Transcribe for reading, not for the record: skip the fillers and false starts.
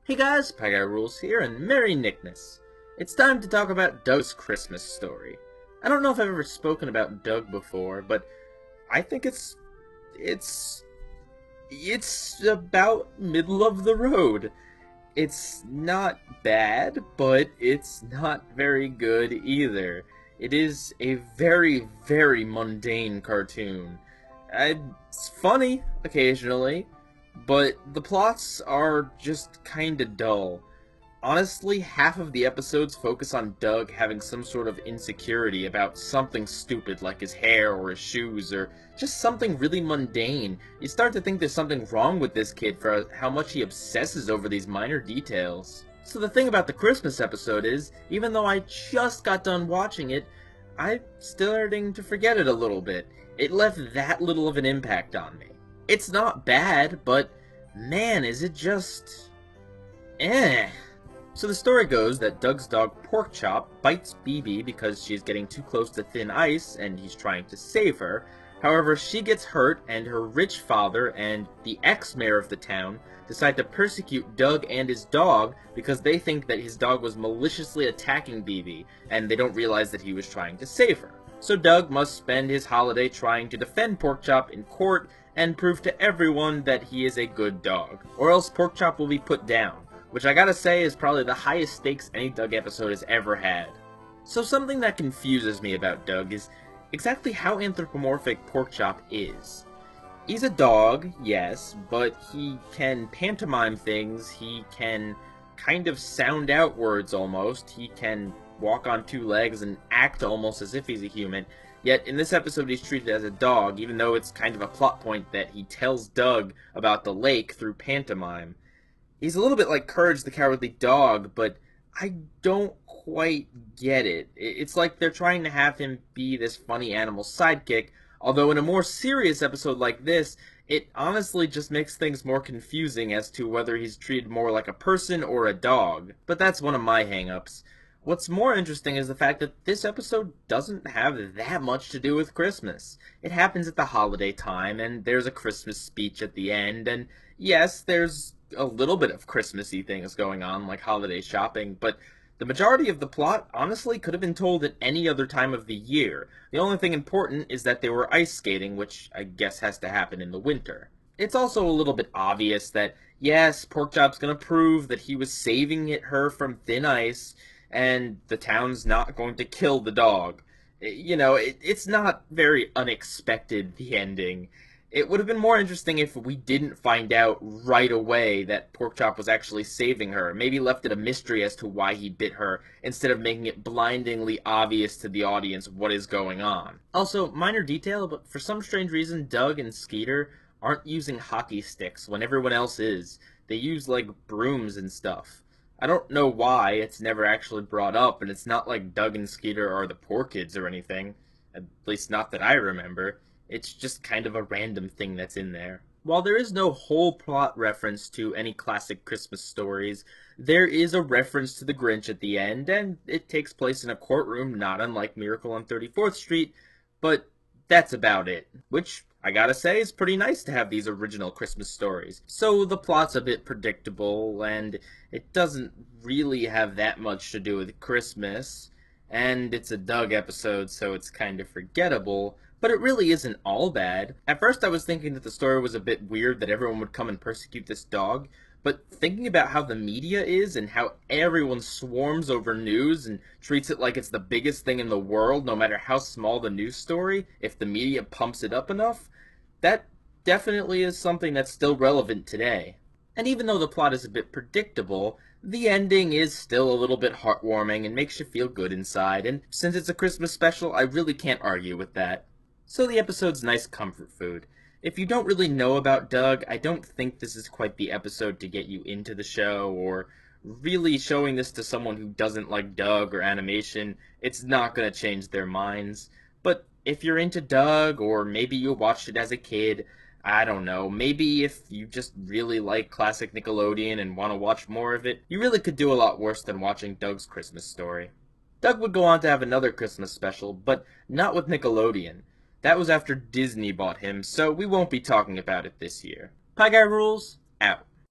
Hey guys, Pieguyrulz here, and Merry Nickmas. It's time to talk about Doug's Christmas story. I don't know if I've ever spoken about Doug before, but I think it's about middle of the road. It's not bad, but it's not very good either. It is a very, very mundane cartoon. It's funny occasionally, but the plots are just kinda dull. Honestly, half of the episodes focus on Doug having some sort of insecurity about something stupid like his hair or his shoes or just something really mundane. You start to think there's something wrong with this kid for how much he obsesses over these minor details. So the thing about the Christmas episode is, even though I just got done watching it, I'm starting to forget it a little bit. It left that little of an impact on me. It's not bad, but man, is it just... eh. So the story goes that Doug's dog Porkchop bites BB because she's getting too close to thin ice and he's trying to save her. However, she gets hurt and her rich father and the ex-mayor of the town decide to persecute Doug and his dog because they think that his dog was maliciously attacking BB and they don't realize that he was trying to save her. So Doug must spend his holiday trying to defend Porkchop in court and prove to everyone that he is a good dog, or else Porkchop will be put down, which I gotta say is probably the highest stakes any Doug episode has ever had. So something that confuses me about Doug is exactly how anthropomorphic Porkchop is. He's a dog, yes, but he can pantomime things, he can kind of sound out words almost, he can walk on two legs and act almost as if he's a human, yet in this episode he's treated as a dog, even though it's kind of a plot point that he tells Doug about the lake through pantomime. He's a little bit like Courage the Cowardly Dog, but I don't quite get it. It's like they're trying to have him be this funny animal sidekick, although in a more serious episode like this, it honestly just makes things more confusing as to whether he's treated more like a person or a dog. But that's one of my hang-ups. What's more interesting is the fact that this episode doesn't have that much to do with Christmas. It happens at the holiday time, and there's a Christmas speech at the end, and yes, there's a little bit of Christmassy things going on, like holiday shopping, but the majority of the plot honestly could have been told at any other time of the year. The only thing important is that they were ice skating, which I guess has to happen in the winter. It's also a little bit obvious that, yes, Porkchop's gonna prove that he was saving her from thin ice, and the town's not going to kill the dog. You know, it's not very unexpected, the ending. It would have been more interesting if we didn't find out right away that Porkchop was actually saving her. Maybe left it a mystery as to why he bit her, instead of making it blindingly obvious to the audience what is going on. Also, minor detail, but for some strange reason, Doug and Skeeter aren't using hockey sticks when everyone else is. They use, like, brooms and stuff. I don't know why, it's never actually brought up, and it's not like Doug and Skeeter are the poor kids or anything. At least not that I remember. It's just kind of a random thing that's in there. While there is no whole plot reference to any classic Christmas stories, there is a reference to the Grinch at the end, and it takes place in a courtroom not unlike Miracle on 34th Street, but that's about it. Which, I gotta say, is pretty nice to have these original Christmas stories. So the plot's a bit predictable, and it doesn't really have that much to do with Christmas, and it's a Doug episode, so it's kind of forgettable, but it really isn't all bad. At first I was thinking that the story was a bit weird that everyone would come and persecute this dog, but thinking about how the media is and how everyone swarms over news and treats it like it's the biggest thing in the world, no matter how small the news story, if the media pumps it up enough, that definitely is something that's still relevant today. And even though the plot is a bit predictable, the ending is still a little bit heartwarming and makes you feel good inside, and since it's a Christmas special, I really can't argue with that. So the episode's nice comfort food. If you don't really know about Doug, I don't think this is quite the episode to get you into the show, or really showing this to someone who doesn't like Doug or animation, it's not going to change their minds. But if you're into Doug, or maybe you watched it as a kid, I don't know, maybe if you just really like classic Nickelodeon and want to watch more of it, you really could do a lot worse than watching Doug's Christmas story. Doug would go on to have another Christmas special, but not with Nickelodeon. That was after Disney bought him, so we won't be talking about it this year. Pieguyrulz, out.